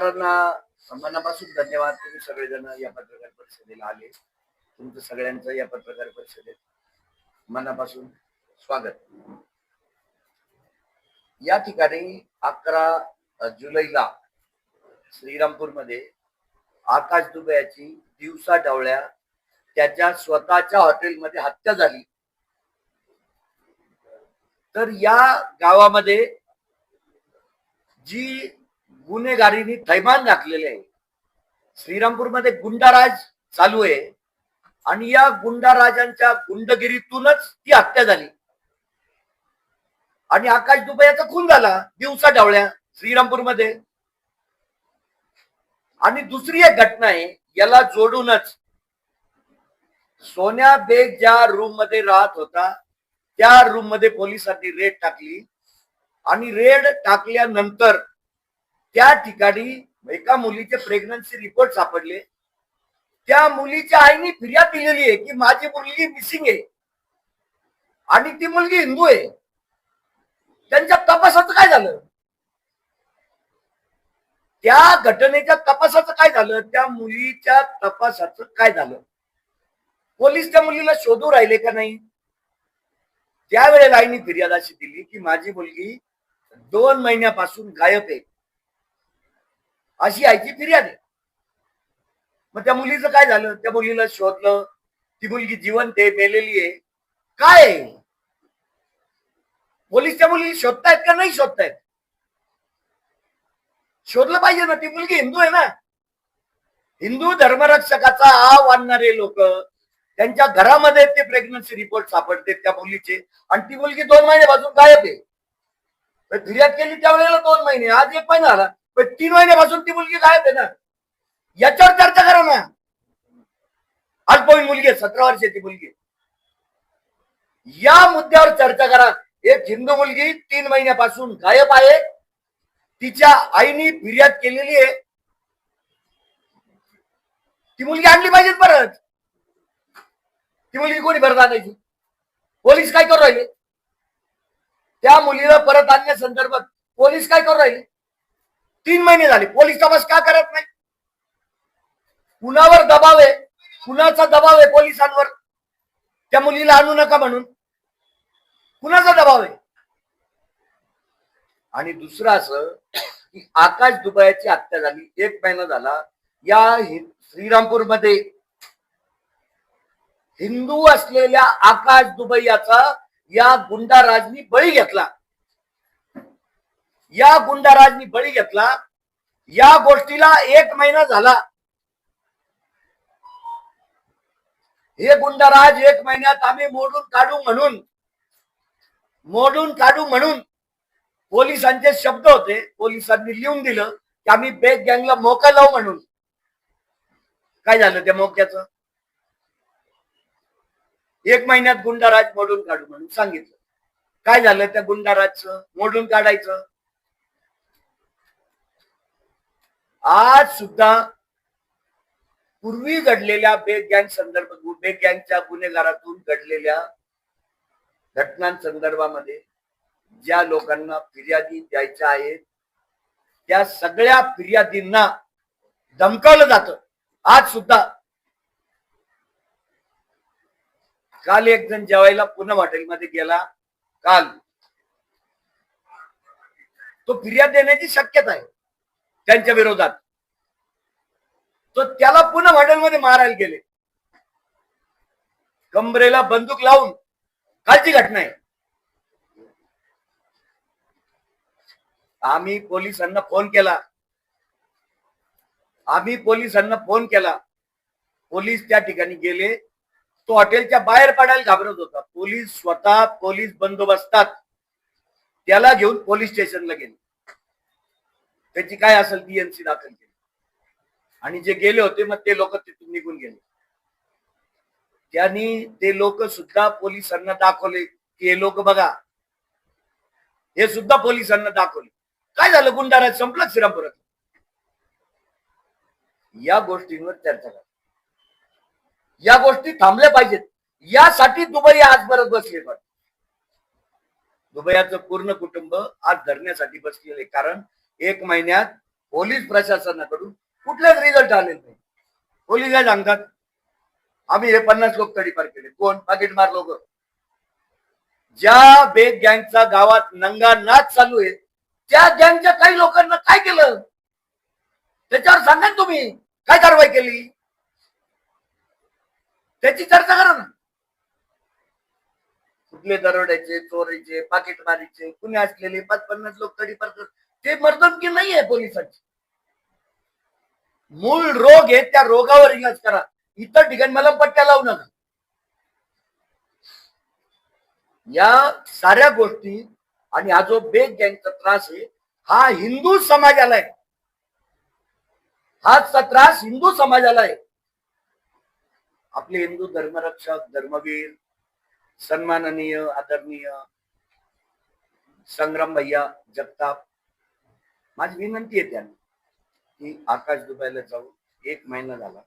पत्रकारांना मनापासून धन्यवाद. तुम्ही सगळेजण या पत्रकार परिषदेला आले. तुमचं सगळ्यांचं या पत्रकार परिषदेत मनापासून स्वागत. या ठिकाणी 11 जुलैला श्रीरामपूरमध्ये आकाश दुबे याची दिवसा ढवळ्या त्याच्या स्वतःच्या हॉटेलमध्ये हत्या झाली. तर या गावामध्ये जी गुन्हेगारीने थैमान घातलेले आहे, श्रीरामपूरमध्ये गुंडाराज चालू आहे आणि या गुंडाराजांच्या गुंडगिरीतूनच ती हत्या झाली आणि आकाश दुबे याचा खून झाला दिवसा ढवळ्या श्रीरामपूरमध्ये. आणि दुसरी एक घटना आहे याला जोडूनच, सोन्या बेग ज्या रूम मध्ये राहत होता त्या रूम मध्ये पोलिसांनी रेड टाकली आणि रेड टाकल्यानंतर त्या ठिकाणी एका मुलीचे प्रेग्नन्सी रिपोर्ट सापडले. त्या मुलीच्या आईने फिर्याद दिलेली आहे की माझी मुलगी मिसिंग आहे आणि ती मुलगी हिंदू आहे. त्यांच्या तपासाचं काय झालं? त्या घटनेच्या तपासाचं काय झालं? त्या मुलीच्या तपासाचं काय झालं? पोलीस त्या मुलीला शोधू राहिले का नाही? त्यावेळेला आईने फिर्याद अशी दिली की माझी मुलगी 2 महिन्यापासून गायब आहे, अशी आईची फिर्याद आहे. मग त्या मुलीचं काय झालं? त्या मुलीला शोधलं, ती मुलगी जिवंत आहे, मेलेली आहे, काय? पोलीस त्या मुलीला शोधतायत का नाही शोधतायत? शोधलं पाहिजे ना. ती मुलगी हिंदू आहे ना. हिंदू धर्मरक्षकाचा आव आणणारे लोक, त्यांच्या घरामध्ये ते प्रेग्नन्सी रिपोर्ट सापडते त्या मुलीचे आणि ती मुलगी 2 महिन्यापासून गायब आहे. फिर्याद केली त्यावेळेला 2 महिने, आज 1 महिना आला, पण 3 महिन्यापासून ती मुलगी गायब आहे ना. याच्यावर चर्चा करा ना. अल्पवयीन मुलगी आहे, 17 वर्षाची मुलगी. या मुद्द्यावर चर्चा करा. एक हिंदू मुलगी 3 महिन्यापासून गायब आहे, तिच्या आईने फिर्याद केलेली आहे, ती मुलगी आणली पाहिजे परत. ती मुलगी कोणी परत आणायची? पोलीस काय करू राहिले? त्या मुलीला परत आणण्यासंदर्भात पोलीस काय करू राहिले? 3 महिने झाले, पोलीस तपास का करत नाही? कुणावर दबाव आहे? कुणाचा दबाव आहे पोलिसांवर त्या मुलीला आणू नका म्हणून? कुणाचा दबाव आहे? आणि दुसरं असं की आकाश दुबे याची हत्या झाली, 1 महिना झाला. या श्रीरामपूरमध्ये हिंदू असलेल्या आकाश दुबे याचा या गुंडाराजनी बळी घेतला. या गुंडाराजनी बळी घेतला. या गोष्टीला 1 महिना झाला. हे गुंडाराज 1 महिन्यात आम्ही मोडून काढू म्हणून पोलिसांचे शब्द होते. पोलिसांनी लिहून दिलं की आम्ही बेग गँगला मोका लावू म्हणून. काय झालं त्या मोक्याचं? 1 महिन्यात गुंडाराज मोडून काढू म्हणून सांगितलं. काय झालं त्या गुंडाराजचं? मोडून काढायचं. आज सुद्धा पूर्वी घडलेल्या बेग गँग संदर्भात, बेग गँगच्या गुन्हेगारातून घडलेल्या घटनांसंदर्भामध्ये ज्या लोकांना फिर्यादी द्यायच्या आहेत त्या सगळ्या फिर्यादींना धमकावलं जातं. आज सुद्धा काल एक जण जेवायला पूनम हॉटेलमध्ये गेला, काल तो फिर्याद देण्याची शक्यता आहे त्यांच्या विरोधात, तो त्याला पूनम हॉटेलमध्ये मारायला गेले, कंबरेला बंदूक लावून. कालची घटना आहे. आम्ही पोलिसांना फोन केला. पोलीस त्या ठिकाणी गेले. तो हॉटेलच्या बाहेर पडायला घाबरत होता. पोलीस स्वतः पोलीस बंदोबस्तात त्याला घेऊन पोलीस स्टेशनला गेले. त्याची काय असेल ती एनसी दाखल केली आणि जे गेले होते मग ते लोक तिथून निघून गेले. त्यांनी ते लोक सुद्धा पोलिसांना दाखवले की हे लोक बघा, हे सुद्धा पोलिसांना दाखवले. काय झालं? गुंडाराज संपलं श्रीरामपुरात. या गोष्टींवर चर्चा करा. या गोष्टी थांबल्या पाहिजेत. यासाठी दुबई आज परत बसले. पण दुबईचं पूर्ण कुटुंब आज धरण्यासाठी बसलेले, कारण 1 महिन्यात पोलीस प्रशासनाकडून कुठलेच रिझल्ट आले नाही. पोलीस काय सांगतात, आम्ही हे 50 लोक तडीपार केले. कोण? पाकिटमार लोक. ज्या बेग गँगचा गावात नंगा नाच चालू आहे त्या गँगच्या काही लोकांना काय केलं त्याच्यावर सांगा तुम्ही. काय कारवाई केली त्याची चर्चा करा ना. कुठले दरोड्याचे, चोरीचे, पाकिटमारीचे कुणी असलेले 50 लोक तडीपार करतात, ते मर्दनकी नाहीये पोलिसांची. मूळ रोग आहे, त्या रोगावर इलाज करा. इतर ठिकाणी मला पट्ट्या लावू नका. या साऱ्या गोष्टी आणि हा जो बेग गँगचा त्रास आहे हा हिंदू समाजाला आहे. हाचा त्रास हिंदू समाजाला आहे. आपले हिंदू धर्मरक्षक, धर्मवीर, सन्माननीय, आदरणीय संग्राम भैया जगताप, माझी विनंती आहे त्यांना की आकाश दुबईला जाऊन 1 महिना झाला,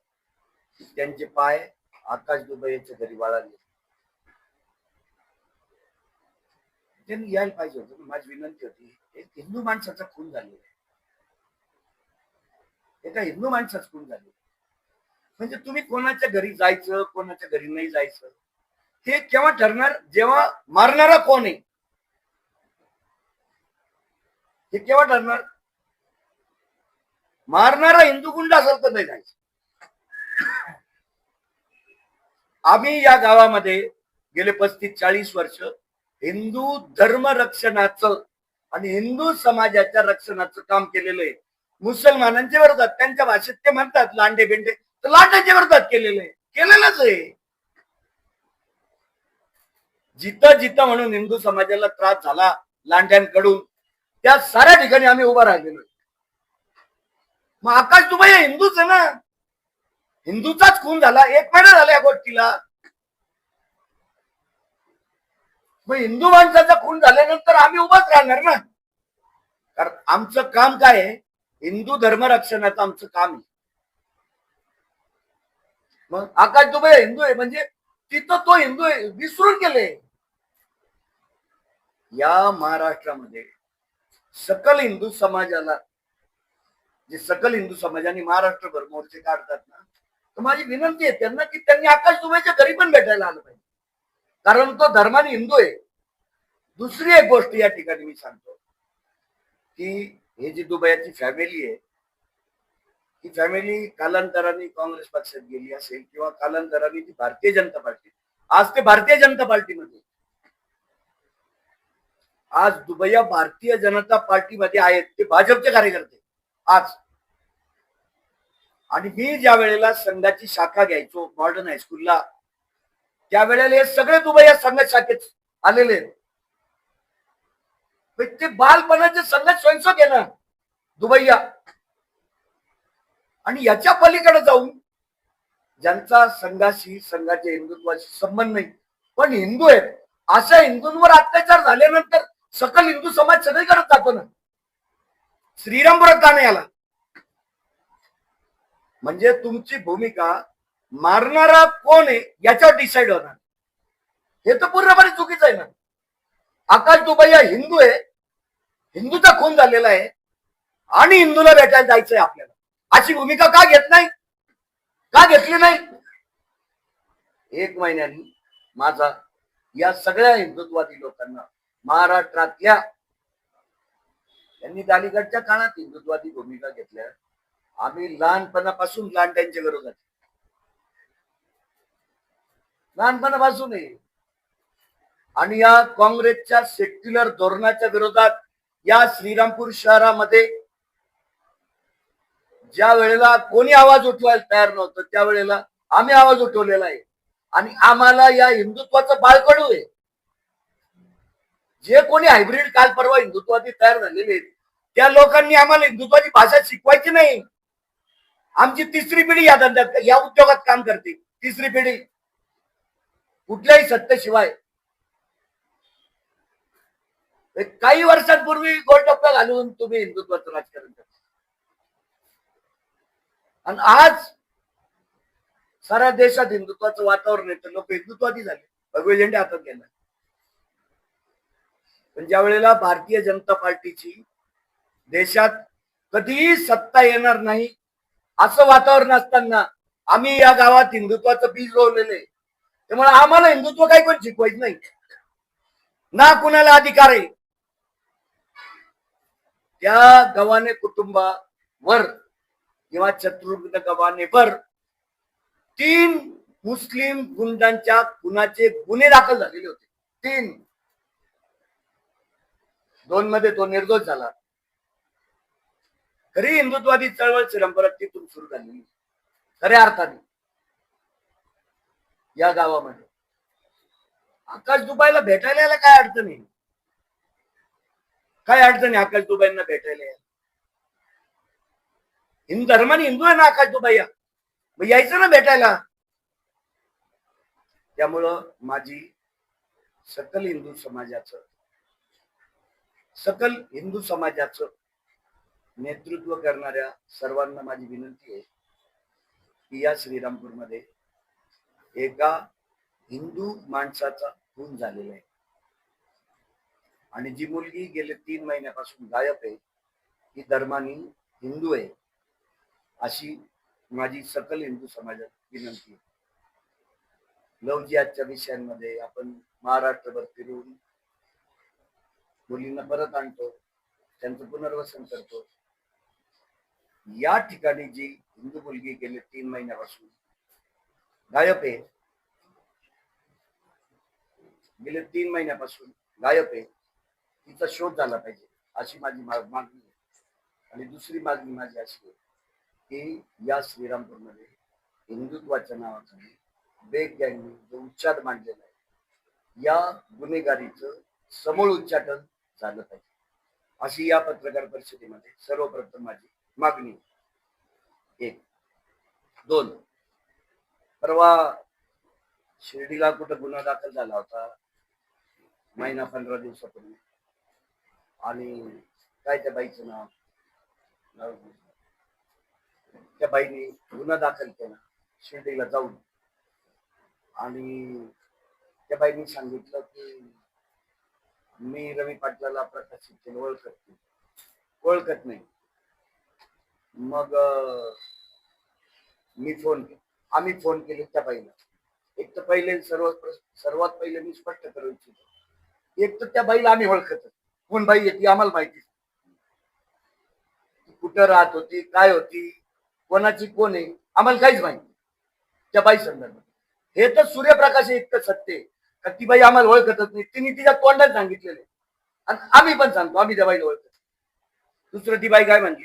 त्यांचे पाय आकाश दुबईच्या घरी वाळाले. त्यांनी यायला पाहिजे होतं. माझी विनंती होती. एक हिंदू माणसाचा खून झालेला आहे, एका हिंदू माणसाचा खून झाले. म्हणजे तुम्ही कोणाच्या घरी जायचं, कोणाच्या घरी नाही जायचं हे केव्हा ठरणार? जेव्हा मारणारा कोण आहे हे केव्हा ठरणार? मारणारा हिंदू गुंड असेल तर नाही जायचं. आम्ही या गावामध्ये गेले 35-40 वर्ष हिंदू धर्म रक्षणाचं आणि हिंदू समाजाच्या रक्षणाचं काम केलेलं आहे. मुसलमानांच्या विरोधात, त्यांच्या भाषेत ते म्हणतात लांडे बेंडे, तर लांड्याच्या विरोधात केलेलं आहे, केलेलंच आहे. जिथं जिथं म्हणून हिंदू समाजाला त्रास झाला लांड्यांकडून त्या साऱ्या ठिकाणी आम्ही उभा राहिलेलो. मग आकाश दुबई हिंदूच आहे ना, हिंदूचाच खून झाला, 1 महिना झाला या गोष्टीला. मग हिंदू माणसाचा खून झाल्यानंतर आम्ही उभाच राहणार ना. कारण आमचं काम काय आहे? हिंदू धर्म रक्षणाचं आमचं काम आहे. मग आकाश दुबई हिंदू आहे म्हणजे तिथं तो हिंदू आहे विसरून गेले. या महाराष्ट्रामध्ये सकल हिंदू समाजाला, जे सकल हिंदू समाजाने महाराष्ट्रभर मोर्चे काढतात ना, तर माझी विनंती आहे त्यांना की त्यांनी आकाश दुबईच्या घरी पण भेटायला आलं पाहिजे, कारण तो धर्माने हिंदू आहे. दुसरी एक गोष्ट या ठिकाणी मी सांगतो की हे जी दुबईची फॅमिली आहे, ही फॅमिली कालांतराने काँग्रेस पक्षात गेली असेल किंवा कालांतराने ती भारतीय जनता पार्टी, आज ते भारतीय जनता पार्टीमध्ये, आज दुबई भारतीय जनता पार्टीमध्ये आहेत, ते भाजपचे कार्यकर्ते आज. आणि मी ज्या वेळेला संघाची शाखा घ्यायचो मॉडर्न हायस्कूलला, त्यावेळेला हे सगळे दुबई संघ शाखेत आलेले आहेत. ते बालपणाचे संघ स्वयंसेवक आहे ना दुबई. आणि याच्या पलीकडे जाऊन ज्यांचा संघाशी, संघाच्या हिंदुत्वाशी संबंध नाही पण हिंदू आहेत, अशा हिंदूंवर अत्याचार झाल्यानंतर सकल हिंदू समाज सगळीकडे जातो ना. श्रीरामपुरात का नाही आला? म्हणजे तुमची भूमिका मारणारा कोण आहे याच्यावर डिसाइड होणार. हे तर पूर्णपणे चुकीचं आहे ना. आकाश दुबई हिंदू आहे, हिंदूचा खून झालेला आहे आणि हिंदूला भेटायला जायचंय आपल्याला, अशी भूमिका का घेत नाही? का घेतली नाही? 1 महिन्यानी माझा या सगळ्या हिंदुत्ववादी लोकांना महाराष्ट्रातल्या, त्यांनी अलीकडच्या काळात हिंदुत्ववादी भूमिका घेतल्या. आम्ही लहानपणापासून लांड्यांच्या विरोधात, लहानपणापासून आहे. आणि या काँग्रेसच्या सेक्युलर धोरणाच्या विरोधात या श्रीरामपूर शहरामध्ये ज्या वेळेला कोणी आवाज उठवायला तयार नव्हतं त्यावेळेला आम्ही आवाज उठवलेला आहे. आणि आम्हाला या हिंदुत्वाचं बाळकडू आहे. जे कोणी हायब्रिड काल परवा हिंदुत्वादी तयार झालेले आहेत त्या लोकांनी आम्हाला हिंदुत्वाची भाषा शिकवायची नाही. आमची 3री पिढी या धंद्यात, या उद्योगात काम करते. 3री पिढी कुठल्याही सत्तेशिवाय. काही वर्षांपूर्वी गोलटप्पा घालून तुम्ही हिंदुत्वाचं राजकारण करता आणि आज साऱ्या देशात हिंदुत्वाचं वातावरण येतं, लोक हिंदुत्वादी झाले, भगवे झेंडे हातात गेला. पण ज्या वेळेला भारतीय जनता पार्टीची देशात कधीही सत्ता येणार नाही असं वातावरण असताना आम्ही या गावात हिंदुत्वाचं बीज रोवलेले, त्यामुळे आम्हाला हिंदुत्व काही कोण शिकवायचं नाही ना, कुणाला अधिकार आहे. त्या गव्हाणे कुटुंबावर किंवा शत्रुघ्न गव्हाणेवर 3 मुस्लिम गुंडांच्या खुनाचे गुन्हे दाखल झालेले होते. 3. 2 मध्ये तो निर्दोष झाला. खरी हिंदुत्ववादी चळवळ श्रीरामपुरात तिथून सुरू झाली खऱ्या अर्थाने. या गावामध्ये आकाश दुबाईला भेटायला यायला काय अडचण आहे? काय अडचण आहे आकाश दुबाईंना भेटायला यायला? हिंदू धर्माने हिंदू आहे ना आकाश दुबाई, मग यायचं ना भेटायला. त्यामुळं माझी सकल हिंदू समाजाचं नेतृत्व करणाऱ्या सर्वांना माझी विनंती आहे की या श्रीरामपूरमध्ये एका हिंदू माणसाचा खून झालेला आहे आणि जी मुलगी गेले 3 महिन्यापासून गायब आहे ही धर्माने हिंदू आहे, अशी माझी सकल हिंदू समाजात विनंती आहे. लवजियाच्या विषयांमध्ये आपण महाराष्ट्रभर फिरून मुलींना परत आणतो, त्यांचं पुनर्वसन करतो. या ठिकाणी जी हिंदू मुलगी गेले 3 महिन्यापासून गायब आहे, गेले 3 महिन्यापासून गायब आहे, तिचा शोध झाला पाहिजे अशी माझी मागणी आहे. आणि दुसरी मागणी माझी अशी आहे की या श्रीरामपूरमध्ये हिंदुत्वाच्या नावाखाली बेग गँगने जो उच्चाद मांडलेला आहे या गुन्हेगारीचं समूळ उच्चाटन झालं पाहिजे अशी या पत्रकार परिषदेमध्ये सर्वप्रथम माझी मागणी. 1. 2. परवा शिर्डीला कुठं गुन्हा दाखल झाला होता महिना 15 दिवसापूर्वी, आणि काय त्या बाईचं नाव, त्या बाईने गुन्हा दाखल केला शिर्डीला जाऊन, आणि त्या बाईने सांगितलं की मी रवी पाटलाला प्रकाशित ओळखत नाही. मग आम्ही फोन केले त्या बाईला. एक तर पहिले सर्वात पहिले मी स्पष्ट करू इच्छितो, एक तर त्या बाईला आम्ही ओळखत, कोण बाई येते आम्हाला माहिती, कुठं राहत होती, काय होती, कोणाची कोण आहे आम्हाला काहीच माहिती त्या बाई संदर्भात. हे तर सूर्यप्रकाश इतकं सत्य का ती बाई आम्हाला ओळखतच नाही, तिने तिच्या तोंडात सांगितलेले आणि आम्ही पण सांगतो आम्ही त्या बाईला ओळखत. दुसरं ती बाई काय म्हणली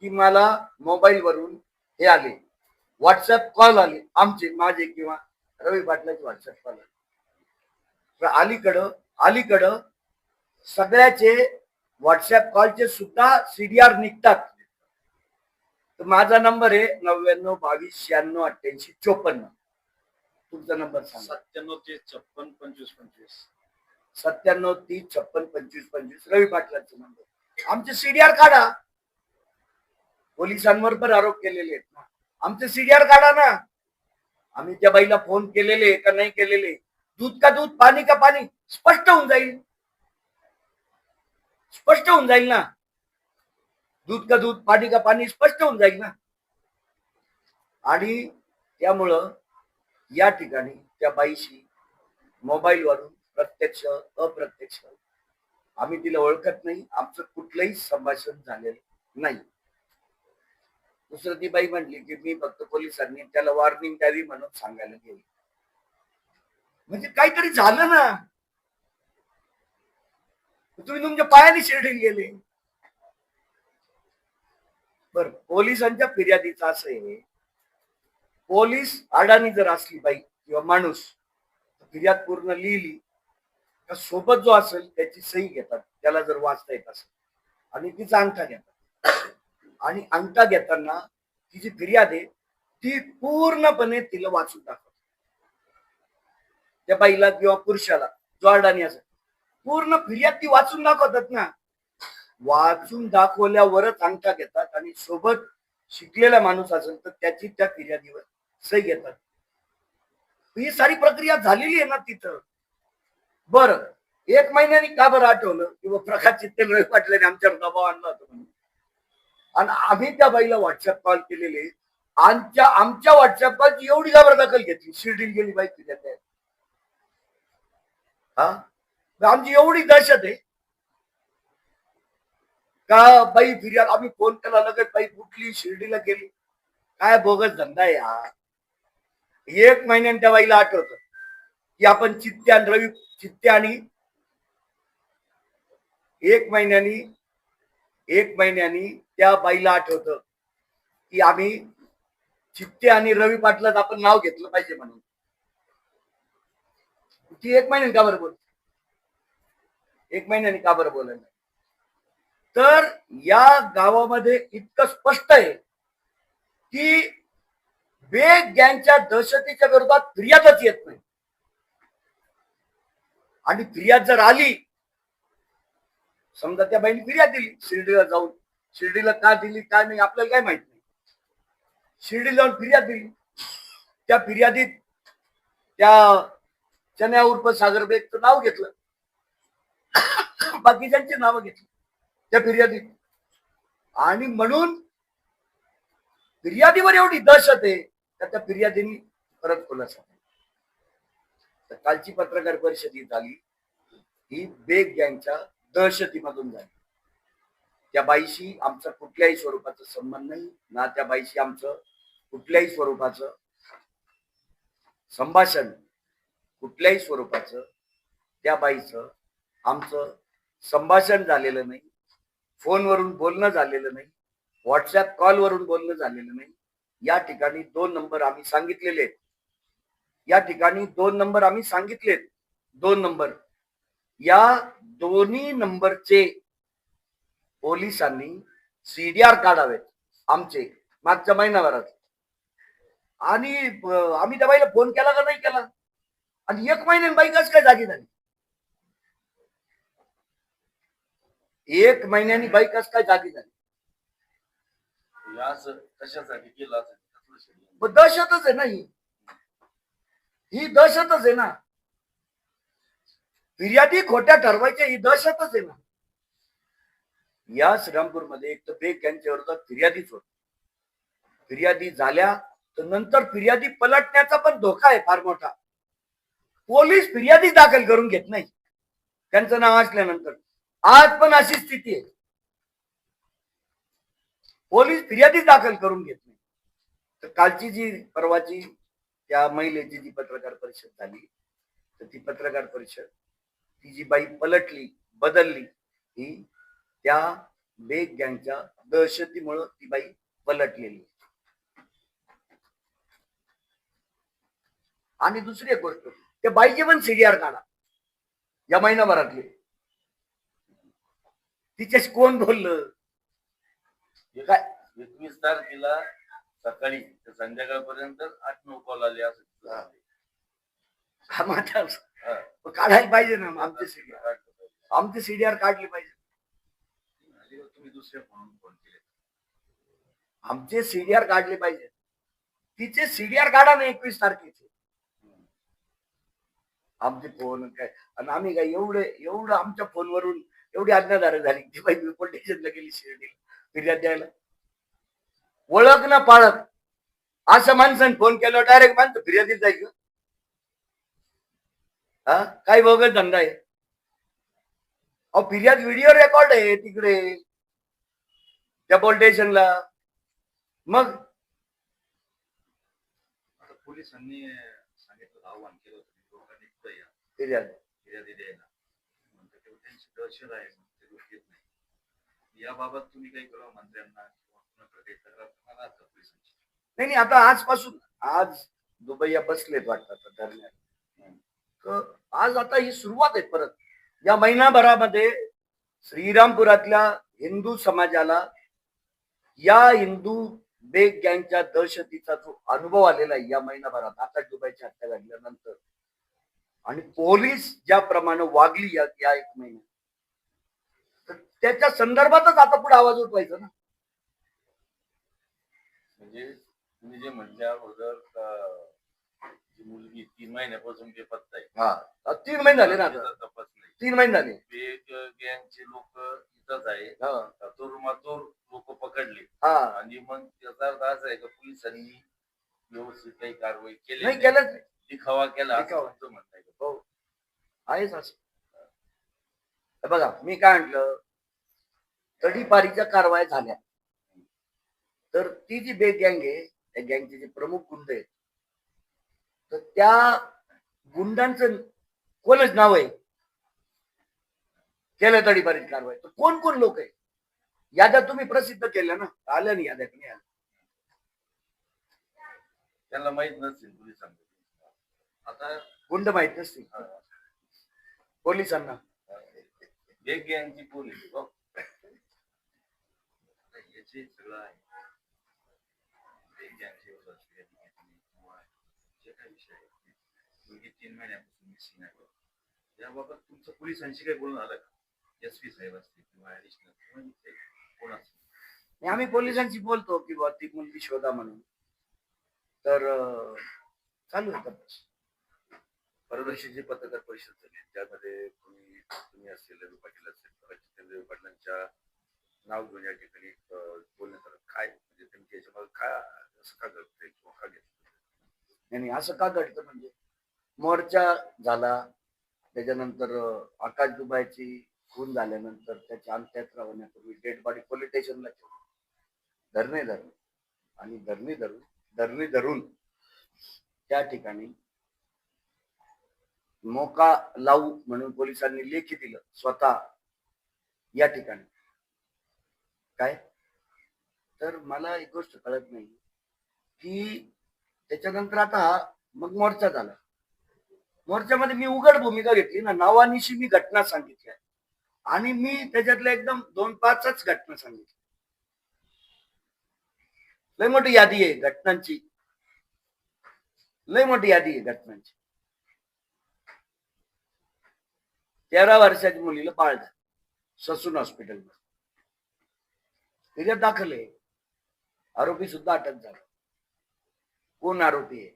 की मला मोबाईल वरून हे आले, व्हॉट्सअप कॉल आले, माझे किंवा रवी पाटलाचे व्हॉट्सअप कॉल आले. अलीकडं सगळ्याचे व्हॉट्सअप कॉलचे सुद्धा सीडीआर निघतात. तर माझा नंबर आहे 9922968854. तुमचा नंबर सांगा. 9730562525. 9730562525 रवी पाटलांचा नंबर. आमचे सीडीआर काढा. पोलिसांवर पण आरोप केलेले आहेत ना, आमचे सीडीआर काढा ना. आम्ही त्या बाईला फोन केलेले का नाही केलेले, दूध का दूध पाणी का पाणी स्पष्ट होऊन जाईल ना. दूध का दूध पाणी का पाणी स्पष्ट होऊन जाईल ना. आणि त्यामुळं या ठिकाणी त्या बाईशी मोबाईलवरून प्रत्यक्ष अप्रत्यक्ष आम्ही तिला ओळखत नाही, आमचं कुठलंही संभाषण झालेलं नाही. दुसरं ती बाई म्हटली की मी फक्त पोलिसांनी त्याला वॉर्निंग द्यावी म्हणून सांगायला गेली. म्हणजे काहीतरी झालं ना, तुम्ही तुमच्या पायाने शिर्डीला गेले. बर, पोलिसांच्या फिर्यादीचं असं आहे, पोलीस अडाणी जर असली बाई किंवा माणूस, फिर्याद पूर्ण लिहिली का सोबत जो असेल त्याची सही घेतात, त्याला जर वाचता येत असेल, आणि तिचा अंगठा घेतात. आणि अंगठा घेताना ती जी फिर्याद आहे ती पूर्णपणे तिला वाचून दाखवतात. त्या बाईला किंवा पुरुषाला जो अडाणी असेल पूर्ण फिर्याद ती वाचून दाखवतात ना. वाचून दाखवल्यावरच अंगठा घेतात, आणि सोबत शिकलेला माणूस असेल तर त्याची त्या फिर्यादीवर सही घेतात. ही सारी प्रक्रिया झालेली आहे ना तिथं. बरं, 1 महिन्याने का बरं आठवलं किंवा प्रकाश चित्ते रवी पाटलांनी आमच्यावर दबाव आणला होता म्हणून? आणि आम्ही त्या बाईला व्हॉट्सअप कॉल केलेले. आमच्या व्हॉट्सअप कॉलची एवढी जबरदखल घेतली. शिर्डीला गेली बाई तुझ्या हा, आमची एवढी दहशत आहे का बाई फिर्याद. आम्ही फोन केला लगेच बाई कुठली शिर्डीला गेली. काय बोगस धंदा आहे हा. 1 महिन्याने त्या बाईला आठवतं की आपण चित्ते आणि 1 महिन्यानी त्या बाईला आठवतं की आम्ही चित्ते आणि रवी पाटलाच आपण नाव घेतलं पाहिजे म्हणून. ती 1 महिन्याने का बरं बोल 1 महिन्याने का बरं बोलायला. तर या गावामध्ये इतकं स्पष्ट आहे की बेग गँगच्या दहशतीच्या विरोधात फिर्यादच येत नाही. आणि फिर्याद जर आली, समजा त्या बाईने फिर्याद दिली शिर्डीला जाऊन, शिर्डीला का दिली काय नाही आपल्याला काय माहित नाही. शिर्डीला जाऊन फिर्याद दिली. त्या फिर्यादीत त्या चन्या उर्फ सागर बेगचं नाव घेतलं, बाकीच्यांची नावं घेतली त्या फिर्यादीत. आणि म्हणून फिर्यादीवर एवढी दहशत आहे तर त्या फिर्यादीने परत खुलासा. तर कालची पत्रकार परिषद ही झाली ही बेग गँगच्या दहशतीमधून झाली. त्या बाईशी आमचा कुठल्याही स्वरूपाचा संबंध नाही ना त्या बाईशी आमचं कुठल्याही स्वरूपाचं संभाषण, कुठल्याही स्वरूपाचं त्या बाईचं आमचं संभाषण झालेलं नाही. फोनवरून बोलणं झालेलं नाही. व्हॉट्सअप कॉलवरून बोलणं झालेलं नाही. या ठिकाणी 2 नंबर आम्ही सांगितलेले आहेत. या ठिकाणी 2 नंबर आम्ही सांगितलेत. 2 नंबर, या दोन्ही नंबरचे पोलिसांनी सीडीआर काढावेत आमचे मागच्या महिनाभरात. आणि आम्ही त्या बाईला फोन केला का नाही केला. आणि 1 महिन्याने बाई कसं काय जागी झाली. 1 महिन्यानी बाई कसं काय जागी झाली. कशासाठी केलं दहशतच आहे ना ही दहशतच आहे ना. फिर्यादी खोट्या ठरवायच्या ही दहशतच आहे ना. या श्रीरामपूरमध्ये एक तर बेग गँगच्या विरोधात फिर्यादीच होत. फिर्यादी झाल्या तर नंतर फिर्यादी पलटण्याचा पण धोका आहे फार मोठा. पोलीस फिर्यादी दाखल करून घेत नाही त्यांचं नाव असल्यानंतर. आज पण अशी स्थिती आहे, पोलीस फिर्यादी दाखल करून घेत नाही. तर कालची जी परवाची त्या महिलेची जी पत्रकार परिषद झाली तर ती पत्रकार परिषद ती जी बाई पलटली बदलली ही त्या बेग गँगच्या दहशतीमुळे ती बाई पलटलेली. आणि दुसरी एक गोष्ट, त्या बाईचे पण सीडीआर काढा या महिनाभरातले. तिच्याशी कोण बोललं काय. 21 तारखेला सकाळी ते संध्याकाळपर्यंत 8-9 कॉल आले असं. काढायला पाहिजे ना आमचे सीडीआर काढले पाहिजे. तुम्ही दुसऱ्या फोन केले आमचे सीडीआर काढले पाहिजे. तिचे सीडीआर काढा ना 21 तारखेचे आमचे फोन काय. आणि आम्ही काय एवढं आमच्या फोनवरून एवढी आज्ञाधारक झाली ती बाई पोलीस स्टेशनला गेली शिर्डीला फिर्याद द्यायला. ओळख ना पाळत असं माणसाने फोन केलं डायरेक्ट माणसं फिर्यादीत जायचं. हा काय बोगस धंदा आहे. अहो फिर्याद व्हिडिओ रेकॉर्ड आहे तिकडे त्या पोलीस स्टेशनला. मग पोलिसांनी सांगितलं आव्हान केलं होतं लोकांनी फिर्याद द्यायला. त्यांची दहशत आहे ते गोष्टी येत नाही. याबाबत तुम्ही काही करा मंत्र्यांना किंवा काही तक्रार पोलिसांची. नाही आता आजपासून आज दुबईया बसलेत वाटतात दरम्यान. आज आता ही सुरुवात आहे परत. या महिनाभरामध्ये श्रीरामपुरातल्या हिंदू समाजाला या हिंदू बेग गँगच्या दहशतीचा जो अनुभव आलेला आहे या महिनाभरात आता दुबईची हत्या घडल्यानंतर आणि पोलीस ज्याप्रमाणे वागली या 1 महिन्यात तर त्याच्या संदर्भातच आता पुढे आवाज उठवायचा ना. म्हणजे तुम्ही जे म्हणल्या अगोदर मुलगी 3 महिन्यापासून बेपत्ता आहे. हा 3 महिने झाले ना तपास नाही. 3 महिने झाले. बेग गँगचे लोक इथंच आहे. तोर लोक पकडले हा आणि मग त्याचा अर्थ असा आहे का पोलिसांनी व्यवस्थित काही कारवाई केली नाही केलंच नाही. दिखावा केला असं दिखावा. तुमचं म्हणणं आहे का? हो आहेच असं. हे बघा मी काय म्हटलं, तडीपारीच्या कारवाया झाल्या तर ती जी बेग गँग आहे त्या गँगचे जे प्रमुख गुंड आहेत तर त्या गुंडांचं कोणच नाव आहे केलं तडीपारीची कारवाई, तर कोण कोण लोक आहे याद्या तुम्ही प्रसिद्ध केल्या ना, आल्या नाही याद्या नाही आल्या. त्यांना माहित नसतील पोलिसांना. आता गुंड माहित नसतील पोलिसांना. एक गँगची पोलीस याचे सगळं आहे. एक गँगची जे काही विषय आहे 3 महिन्यापासून मिसिंग आहे याबाबत तुमचं पोलिसांशी काही बोलणं आलं का? एसपी साहेब असतील किंवा ऍडिशनल किंवा कोण असतील? आम्ही पोलिसांशी बोलतो की बुवा ती मुलगी शोधा म्हणून, तर चालू आहे तपास. परदेशी जी पत्रकार परिषद झाली त्यामध्ये तुम्ही असेल रवी पाटील असेल जितेंद्र पाटलांच्या नाव घेऊन या ठिकाणी बोलण्यात आलं. काय म्हणजे त्यांच्या याच्यामध्ये काय असं का घडतंय किंवा का घेतलं? नाही असं का घडतं म्हणजे मोर्चा झाला त्याच्यानंतर आकाश दुबायची खून झाल्यानंतर त्याच्या अंत्ययात्रा होण्यापूर्वी डेड बॉडी पोलीस स्टेशनला ठेवली, धरणे धरून त्या ठिकाणी मोका लावू म्हणून पोलिसांनी लेखी दिलं स्वतः या ठिकाणी. काय तर मला एक गोष्ट कळत नाही की त्याच्यानंतर आता मग मोर्चा झाला, मोर्चामध्ये मी उघड भूमिका घेतली ना, नावानिशी मी घटना सांगितल्या आणि मी त्याच्यातल्या एकदम 2-5च घटना सांगितल्या. लय मोठी यादी आहे घटनांची, लय मोठी यादी आहे घटनांची. 13 वर्षाच्या मुलीला बाळ झालं ससून हॉस्पिटलमध्ये, तिच्यात दाखल आहे. आरोपी सुद्धा अटक झाला. कोण आरोपी आहे?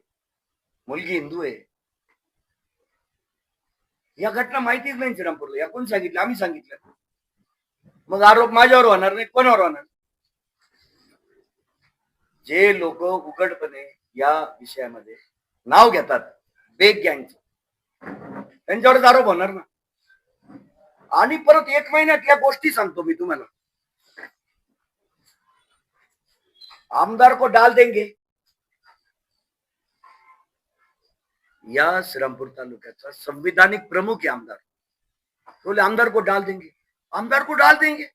मुलगी हिंदू आहे. या घटना माहितीच नाही श्रीरामपूरला. या कोण सांगितलं? आम्ही सांगितलं. मग आरोप माझ्यावर होणार नाही, कोणावर होणार? जे लोक उघडपणे या विषयामध्ये नाव घेतात बेग गँगचे, त्यांच्यावरच आरोप होणार ना. आणि परत 1 महिन्यात या गोष्टी सांगतो मी तुम्हाला. आमदार को डाल देंगे, या श्रीरामपूर तालुक्याचा संविधानिक प्रमुख है आमदार, बोले आमदार को डाल देंगे, आमदार को डाल देंगे,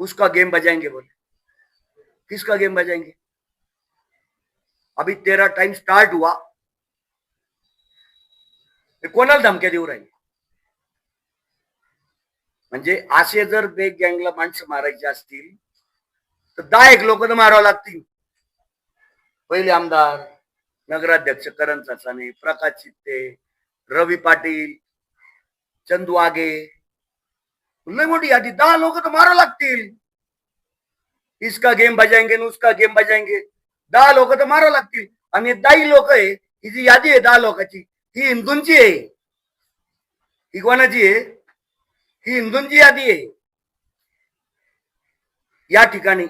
उसका गेम बजाएंगे. बोले किसका गेम बजाएंगे? अभी 13 टाइम स्टार्ट हुआ, कोणाला धमक्या देऊ राहिले? म्हणजे असे जर बेग गँगला माणसं मारायची असतील तर 10 लोक तर मारावं लागतील. पहिले आमदार, नगराध्यक्ष करण चाचाने, प्रकाश चित्ते, रवी पाटील, चंदू आगे, लय मोठी यादी. 10 लोक तर मारावं लागतील. इसका गेम बजाएंगे उसका गेम बजाएंगे, 10 लोक तर मारावं लागतील. आणि 10 लोक आहे ही जी यादी आहे 10 लोकांची, ही हिंदूंची आहे. ही कोणाची आहे? ही हिंदूंची यादी आहे या ठिकाणी.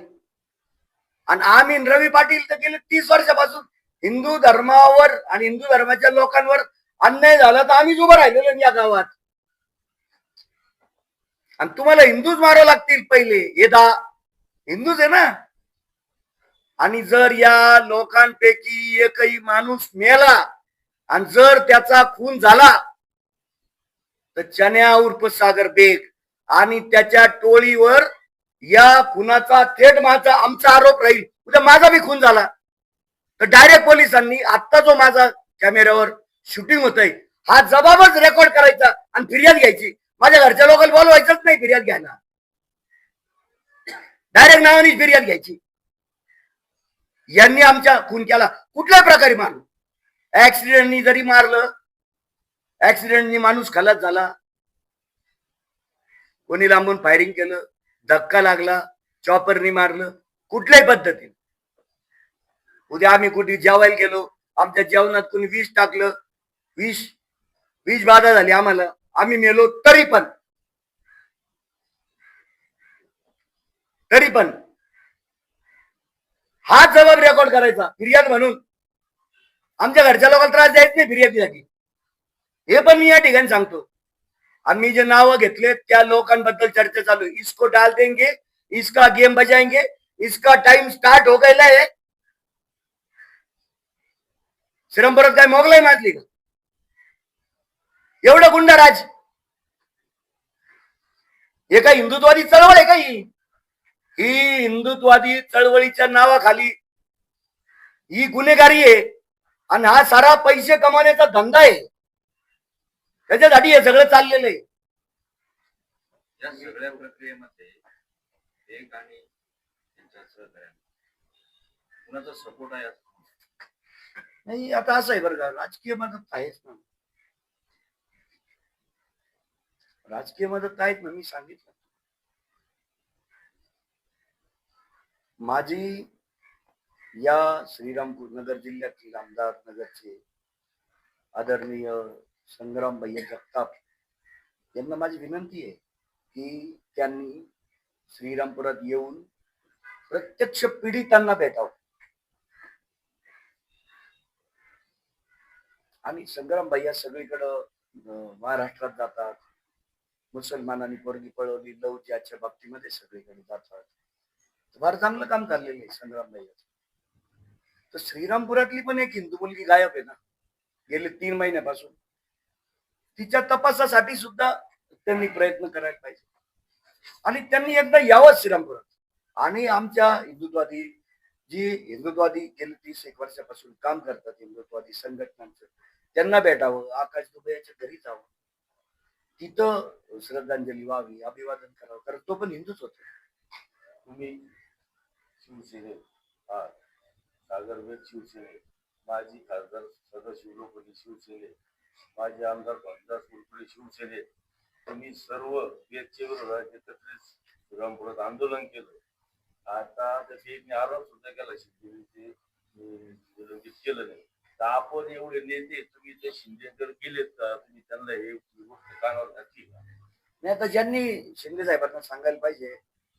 आणि आम्ही रवी पाटील तर गेले 30 वर्षापासून हिंदू धर्मावर आणि हिंदू धर्माच्या लोकांवर अन्याय झाला तर आम्हीच उभं राहिलेलो या गावात. आणि तुम्हाला हिंदूच मारावं लागतील पहिले. हे 10 हिंदूच आहे ना. आणि जर या लोकांपैकी एकही माणूस मेला आणि जर त्याचा खून झाला तर चन्या उर्फ सागर बेग आणि त्याच्या टोळीवर या खुनाचा थेट माझा आमचा आरोप राहील. उद्या माझा बी खून झाला तर डायरेक्ट पोलिसांनी आता जो माझा कॅमेऱ्यावर शूटिंग होतंय हा जबाबच रेकॉर्ड करायचा आणि फिर्याद घ्यायची. माझ्या घरच्या लोकांना बोलवायचंच नाही फिर्याद घ्यायला, डायरेक्ट नावाने फिर्याद घ्यायची. यांनी आमच्या खून केला कुठल्याही प्रकारे मारलं, ऍक्सिडेंटनी जरी मारलं, ऍक्सिडेंटनी माणूस खलास झाला, कोणी लांबून फायरिंग केलं, धक्का लागला, चॉपरनी मारलं, कुठल्याही पद्धतीने. उद्या आम्ही कुठे जेवायला गेलो, आमच्या जेवणात कोणी विष टाकलं, विष बाधा झाली आम्हाला, आम्ही मेलो तरी पण तरी पण हा जबाब रेकॉर्ड करायचा फिर्याद म्हणून. आमच्या घरच्या लोकांना त्रास द्यायच नाही फिर्यादीसाठी, हे पण मी या ठिकाणी सांगतो. आणि मी जे नावं घेतले त्या लोकांबद्दल चर्चा चालू आहे. इसको डाल देंगे, इसका गेम बजाएंगे, इसका टाइम स्टार्ट हो गया है. श्रीरामपुरात काय मोगलाई माजली का? एवढं गुंडाराज. हे काय हिंदुत्ववादी चळवळ आहे का? ही हिंदुत्ववादी चळवळीच्या नावाखाली ही गुन्हेगारी आहे. आणि हा सारा पैसे कमावण्याचा धंदा आहे. त्याच्यासाठी हे सगळं चाललेलं आहे. या सगळ्या प्रक्रियेमध्ये एक आणि त्यांच्या सहकार्याने कुणाचा सपोर्ट आहे असं नाही, आता असं आहे बरं का, राजकीय मदत आहेच ना. राजकीय मदत आहेत ना, मी सांगितलं. माझी या श्रीरामपूर नगर जिल्ह्यातील आमदार नगरचे आदरणीय संग्राम भैया जगताप यांना माझी विनंती आहे की त्यांनी श्रीरामपुरात येऊन प्रत्यक्ष पीडितांना भेटावं. आणि संग्राम भैया सगळीकडं महाराष्ट्रात जातात. मुसलमानांनी पोरगी पळवली लवच्याच्या बाबतीमध्ये सगळीकडे जातात. फार चांगलं काम चाललेलं आहे संग्राम भैयाचं. तर श्रीरामपुरातली पण एक हिंदू मुलगी गायब आहे ना गेले 3 महिन्यापासून. तिच्या तपासासाठी सुद्धा त्यांनी प्रयत्न करायला पाहिजे. आणि त्यांनी एकदा यावं श्रीरामपुरात. आणि आमच्या हिंदुत्ववादी हिंदुत्ववादी गेले 30-1 वर्षापासून काम करतात हिंदुत्ववादी संघटनांचं, त्यांना भेटावं. आकाश दुबे याच्या घरी जावं, तिथं श्रद्धांजली व्हावी, अभिवादन करावं. कारण तो पण हिंदूच होता. तुम्ही शिवसेने सागरवेद शिवसेने, माजी खासदार सदाशिव लोखंडे शिवसेने, माजी आमदार भामदास कुलकर्णी शिवसेने, तुम्ही सर्व वेदच्या विरोधात एकत्रित श्रीरामपुरात आंदोलन केलं. आता त्याची एक आरोप सुद्धा केला शिंदे विलंबित केलं नाही. तर आपण एवढे नेते तुम्ही ते शिंदेकडे गेलेत का? तुम्ही त्यांना हे गोष्ट कानावर घातली का? नाही, आता ज्यांनी शिंदे साहेबांना सांगायला पाहिजे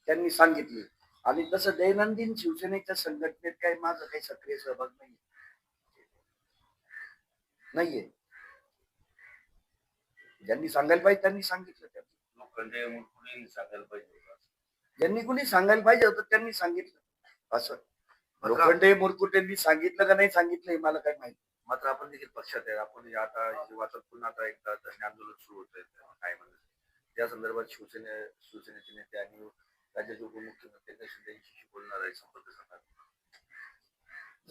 त्यांनी सांगितले. आणि तसं दैनंदिन शिवसेनेच्या संघटनेत काही माझा काही सक्रिय सहभाग नाहीये. ज्यांनी सांगायला पाहिजे त्यांनी सांगितलं. त्यांनी लोखंडे मुलकुणी सांगायला पाहिजे होतं. ज्यांनी कुणी सांगायला पाहिजे होतं त्यांनी सांगितलं. असं लोखंडे मुरकुटेंनी सांगितलं का नाही सांगितलं हे मला काही माहिती. मात्र आपण देखील पक्षात आहे. आपण आता वाचत पुन्हा आता एकदा धरणे आंदोलन सुरू होत आहे काय म्हणत त्या संदर्भात शिवसेनेचे नेते आणि राज्याचे उपमुख्यमंत्री शिंदेशी बोलणार आहे, संपर्क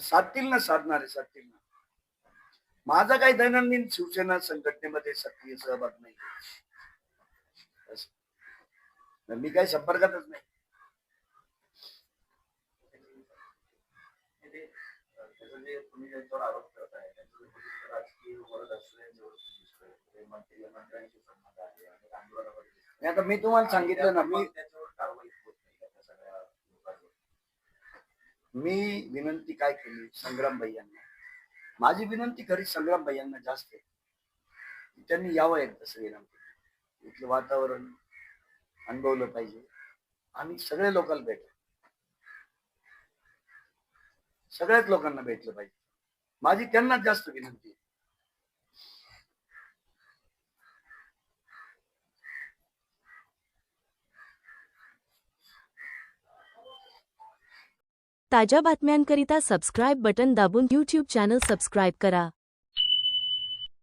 साधणार साधणार आहे. माझा काही दैनंदिन शिवसेना संघटनेमध्ये सक्रिय सहभाग नाही. मी काही संपर्कातच नाही. तुम्ही ज्यांच्यावर आरोप करत आहे त्यांच्यावर राजकीय वर्ग असल्याचे मंत्र्यांशी संबंध आहे आणि आंदोलनामध्ये आता मी तुम्हाला सांगितलं ना, त्याच्यावर कारवाई होत नाही त्या सगळ्या लोकांवर. मी विनंती काय केली संग्राम भैयांना. माझी विनंती खरी संग्राम भैयांना जास्त आहे. त्यांनी यावं एकदा श्रीरामपूर, इथलं वातावरण अनुभवलं पाहिजे आणि सगळ्या लोकांना सगळ्याच लोकांना भेटलं पाहिजे. माझी त्यांनाच जास्त विनंती आहे. ताज्या बातम्यांकरिता सबस्क्राईब बटन दाबून YouTube चॅनल सबस्क्राईब करा.